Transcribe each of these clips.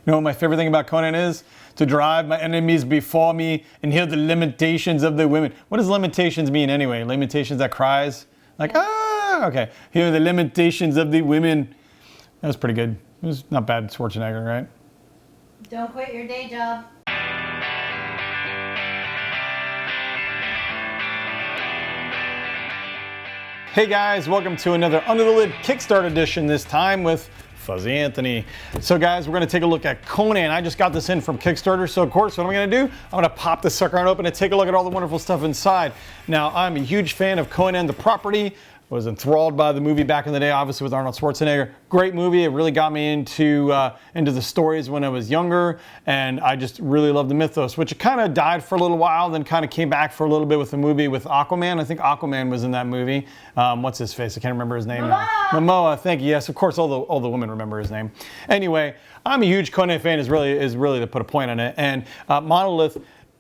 You know what my favorite thing about Conan is? To drive my enemies before me and hear the lamentations of the women. What does lamentations mean anyway? Lamentations, that cries? Like, ah, okay. Hear the lamentations of the women. That was pretty good. It was not bad, Schwarzenegger, right? Don't quit your day job. Hey guys, welcome to another Under the Lid Kickstarter edition, this time with Fuzzy Anthony. So guys, we're gonna take a look at Conan. I just got this in from Kickstarter, so of course, what am I gonna do? I'm gonna pop this sucker on open and take a look at all the wonderful stuff inside. Now, I'm a huge fan of Conan the Property. Was enthralled by the movie back in the day, obviously with Arnold Schwarzenegger. Great movie. It really got me into the stories when I was younger, and I just really loved the mythos, which kind of died for a little while, then kind of came back for a little bit with the movie with Aquaman. I think Aquaman was in that movie. What's his face? I can't remember his name now. Momoa. Thank you. Yes, of course, all the women remember his name. Anyway, I'm a huge Conan fan. Is really to put a point on it. And Monolith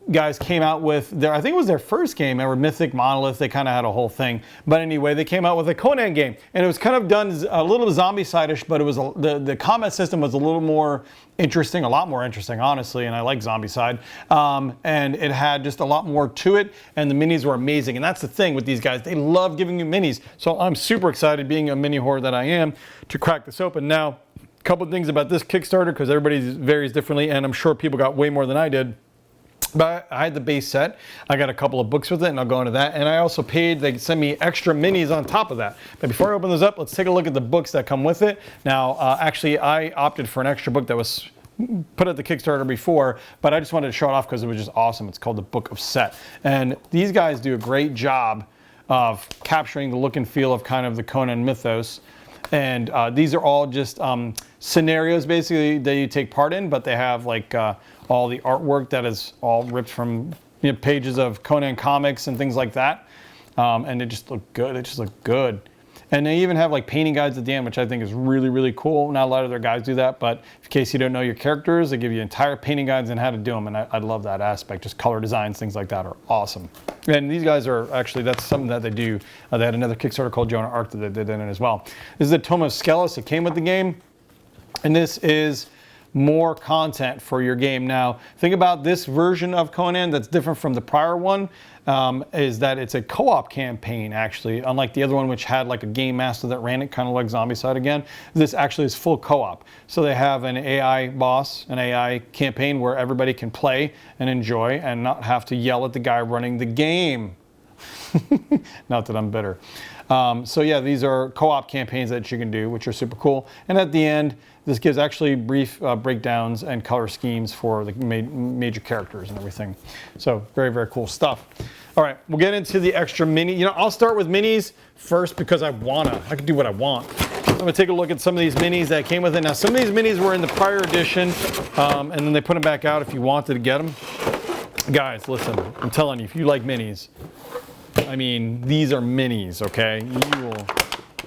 guys came out with their, I think it was their first game ever, Mythic Monolith. They kind of had a whole thing. But anyway, they came out with a Conan game. And it was kind of done a little zombie-side-ish, but it was the combat system was a little more interesting, a lot more interesting, honestly, and I like zombie-side. And it had just a lot more to it, and the minis were amazing. And that's the thing with these guys. They love giving you minis. So I'm super excited, being a mini whore that I am, to crack this open. Now, a couple of things about this Kickstarter, because everybody varies differently, and I'm sure people got way more than I did. But I had the base set. I got a couple of books with it, and I'll go into that. And I also paid, they sent me extra minis on top of that. But before I open those up, let's take a look at the books that come with it. Now, actually, I opted for an extra book that was put at the Kickstarter before, but I just wanted to show it off because it was just awesome. It's called the Book of Set. And these guys do a great job of capturing the look and feel of kind of the Conan mythos. And these are all just scenarios, basically, that you take part in, but they have like all the artwork that is all ripped from pages of Conan comics and things like that. And it just looked good. It just looked good. And they even have like painting guides at the end, which I think is really, really cool. Not a lot of their guys do that, but in case you don't know your characters, they give you entire painting guides on how to do them. And I love that aspect. Just color designs, things like that are awesome. And these guys are actually, that's something that they do. They had another Kickstarter called Jonah Arc that they did in it as well. This is the Tome of Skelos. It came with the game. And this is more content for your game. Now, think about this version of Conan that's different from the prior one, is that it's a co-op campaign, actually, unlike the other one, which had like a game master that ran it, kind of like Zombicide again. This actually is full co-op. So they have an AI boss, an AI campaign where everybody can play and enjoy and not have to yell at the guy running the game. Not that I'm bitter. So yeah, these are co-op campaigns that you can do, which are super cool. And at the end, this gives actually brief breakdowns and color schemes for the major characters and everything. So very, very cool stuff. All right, we'll get into the extra mini. I'll start with minis first because I can do what I want. I'm gonna take a look at some of these minis that came with it. Now, some of these minis were in the prior edition, and then they put them back out if you wanted to get them. Guys, listen, I'm telling you, if you like minis, I mean, these are minis, okay? You will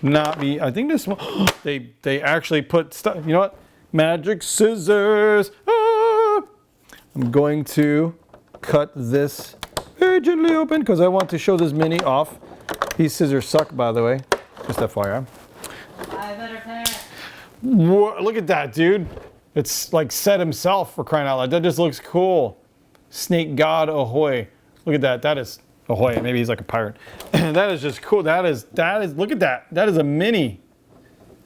not be, I think this one, they actually put stuff, you know what? Magic scissors. Ah! I'm going to cut this very gently open because I want to show this mini off. These scissors suck, by the way. Just FYI. I better parent. Whoa, look at that, dude. It's like Set himself, for crying out loud. That just looks cool. Snake God ahoy. Look at that. That is ahoy. Maybe he's like a pirate. That is just cool. That is, look at that. That is a mini.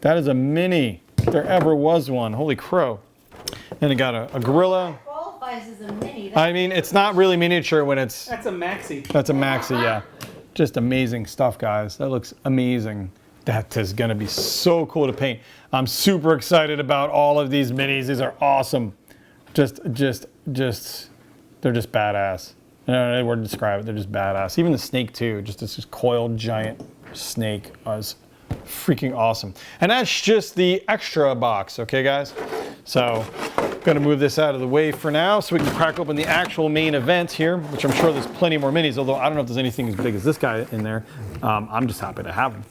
That is a mini. If there ever was one. Holy crow. And it got a gorilla. That qualifies as a mini. I mean, it's not really miniature when it's... That's a maxi. That's a maxi, yeah. Just amazing stuff, guys. That looks amazing. That is going to be so cool to paint. I'm super excited about all of these minis. These are awesome. They're just badass. I don't know any word to describe it. They're just badass. Even the snake too. Just this coiled giant snake was freaking awesome. And that's just the extra box, okay, guys? So I'm gonna move this out of the way for now so we can crack open the actual main event here, which I'm sure there's plenty more minis. Although I don't know if there's anything as big as this guy in there. I'm just happy to have him.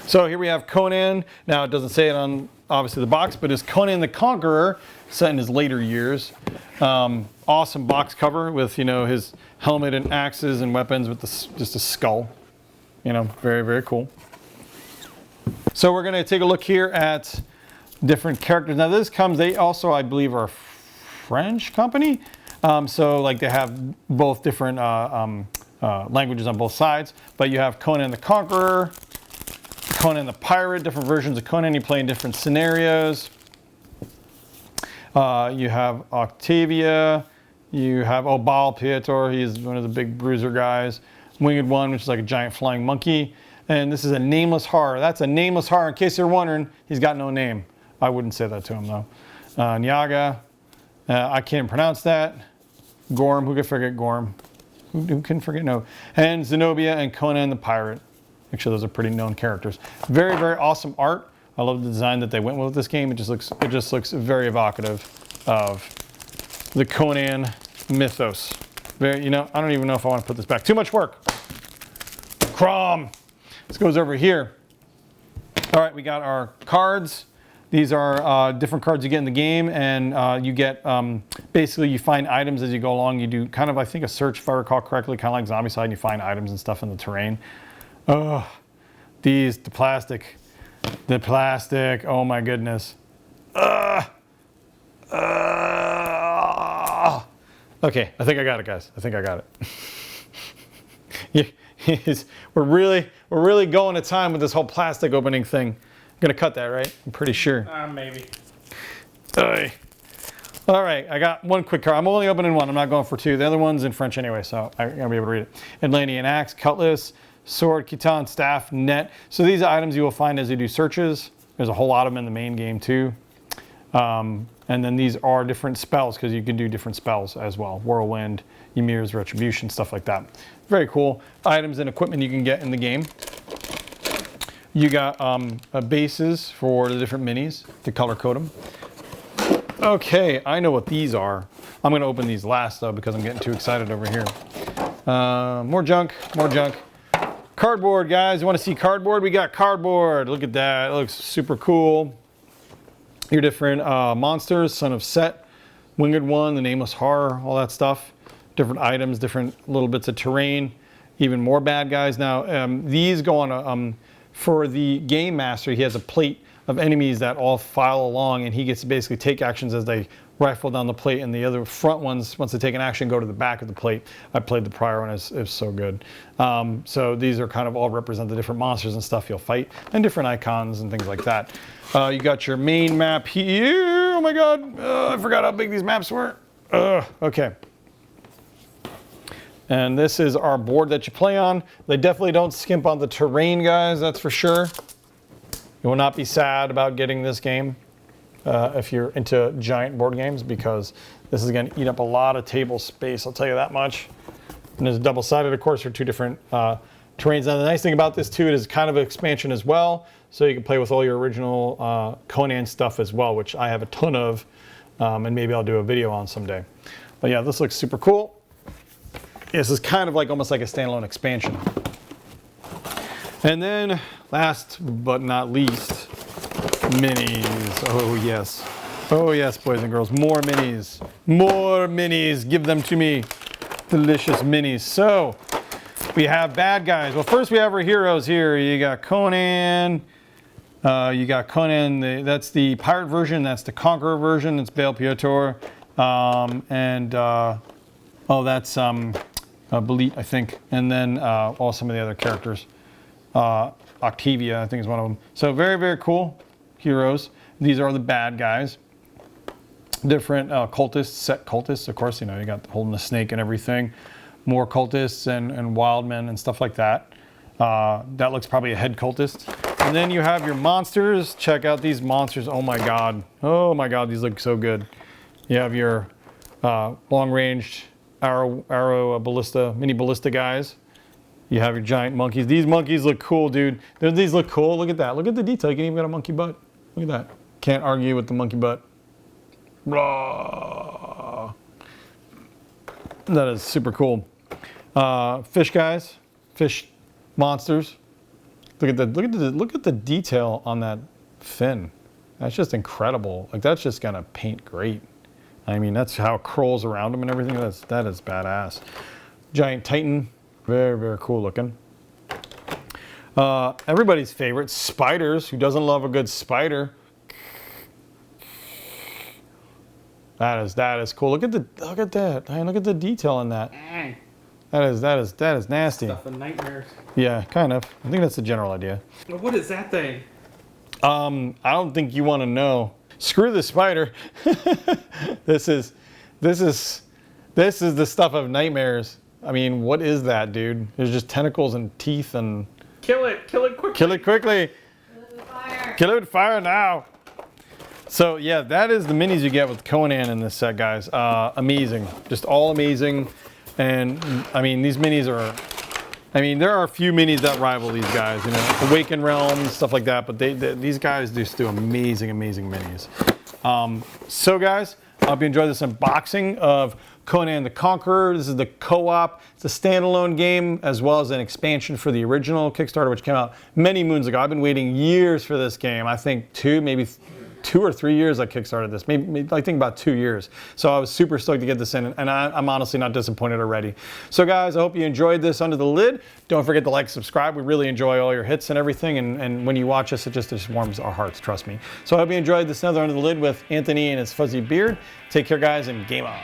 So here we have Conan. Now it doesn't say it on obviously the box, but it's Conan the Conqueror, set in his later years. Awesome box cover with, his helmet and axes and weapons with just a skull. Very, very cool. So we're going to take a look here at different characters. Now this comes, they also, I believe, are a French company. So like they have both different languages on both sides. But you have Conan the Conqueror, Conan the Pirate, different versions of Conan. You play in different scenarios. You have Octavia. You have Baal Pietro. He's one of the big bruiser guys. Winged One, which is like a giant flying monkey. And this is a nameless horror. That's a nameless horror. In case you're wondering, he's got no name. I wouldn't say that to him though. Nyaga. I can't pronounce that. Gorm. Who could forget Gorm? Who can forget? No. And Zenobia and Conan the Pirate. Actually, those are pretty known characters. Very, very awesome art. I love the design that they went with this game. It just looks very evocative of the Conan mythos. Very, you know, I don't even know if I want to put this back. Too much work. Crom. This goes over here. All right, we got our cards. These are different cards you get in the game, and you get, basically you find items as you go along. You do kind of, I think, a search, if I recall correctly, kind of like Zombicide, and you find items and stuff in the terrain. Oh, the plastic, oh my goodness. Okay, I think I got it, guys. I think I got it. We're really going to time with this whole plastic opening thing. I'm gonna cut that, right? I'm pretty sure. Maybe. All right, I got one quick card. I'm only opening one. I'm not going for two. The other one's in French anyway, so I'm gonna be able to read it. Atlantean axe, cutlass, sword, kitan, staff, net. So these are items you will find as you do searches. There's a whole lot of them in the main game too. And then these are different spells because you can do different spells as well. Whirlwind, Ymir's Retribution, stuff like that. Very cool. Items and equipment you can get in the game. You got bases for the different minis to color code them. Okay, I know what these are. I'm going to open these last though because I'm getting too excited over here. More junk, more junk. Cardboard, guys. You want to see cardboard? We got cardboard. Look at that. It looks super cool. Your different monsters, Son of Set, Winged One, the Nameless Horror, all that stuff. Different items, different little bits of terrain, even more bad guys. Now, these go on a, for the Game Master, he has a plate of enemies that all file along, and he gets to basically take actions as they rifle down the plate, and the other front ones, once they take an action, go to the back of the plate. I played the prior one, it was so good. So these are kind of all represent the different monsters and stuff you'll fight, and different icons and things like that. You got your main map here. Oh my God, I forgot how big these maps were. Okay. And this is our board that you play on. They definitely don't skimp on the terrain, guys, that's for sure. You will not be sad about getting this game if you're into giant board games, because this is going to eat up a lot of table space, I'll tell you that much. And it's double-sided, of course, for two different terrains. Now, the nice thing about this, too, it is kind of an expansion as well, so you can play with all your original Conan stuff as well, which I have a ton of, and maybe I'll do a video on someday. But yeah, this looks super cool. This is kind of like almost like a standalone expansion. And then, last but not least, minis. Oh yes. Oh yes, boys and girls. More minis. More minis. Give them to me. Delicious minis. So, we have bad guys. Well, first we have our heroes here. You got Conan. That's the pirate version. That's the Conqueror version. It's Baal Pietro. That's Belit, I think. And then all some of the other characters. Octavia, I think, is one of them. So very, very cool heroes. These are the bad guys. Different cultists, set cultists, of course. You know, you got holding the snake and everything. More cultists and wild men and stuff like that. That looks probably a head cultist. And then you have your monsters. Check out these monsters. Oh my God. Oh my God, these look so good. You have your long-range arrow ballista, mini ballista guys. You have your giant monkeys. These monkeys look cool, dude. These look cool. Look at that. Look at the detail. You can even got a monkey butt. Look at that. Can't argue with the monkey butt. Blah. That is super cool. Fish guys, fish monsters. Look at the detail on that fin. That's just incredible. Like, that's just gonna paint great. I mean, that's how it curls around them and everything. That is badass. Giant Titan. Very, very cool looking. Everybody's favorite, spiders. Who doesn't love a good spider? That is cool. Look at that. Hey, look at the detail in that. That is nasty. Stuff of nightmares. Yeah, kind of. I think that's the general idea. What is that thing? I don't think you want to know. Screw the spider. This is the stuff of nightmares. I mean, what is that, dude? There's just tentacles and teeth and. Kill it quickly. Kill it quickly. Kill it with fire. Kill it with fire now. So yeah, that is the minis you get with Conan in this set, guys. Amazing, just all amazing. And I mean, these minis are. I mean, there are a few minis that rival these guys, you know, Awakened Realms, stuff like that. But these guys just do amazing minis. So guys, I hope you enjoyed this unboxing of Conan the Conqueror. This is the co-op. It's a standalone game as well as an expansion for the original Kickstarter, which came out many moons ago. I've been waiting years for this game. I think maybe 2 or 3 years I kickstarted this, maybe I think about 2 years. So I was super stoked to get this in, and I'm honestly not disappointed already. So guys, I hope you enjoyed this Under the Lid. Don't forget to like, subscribe. We really enjoy all your hits and everything, and when you watch us, it just warms our hearts, trust me. So I hope you enjoyed this another Under the Lid with Anthony and his fuzzy beard. Take care, guys, and game on.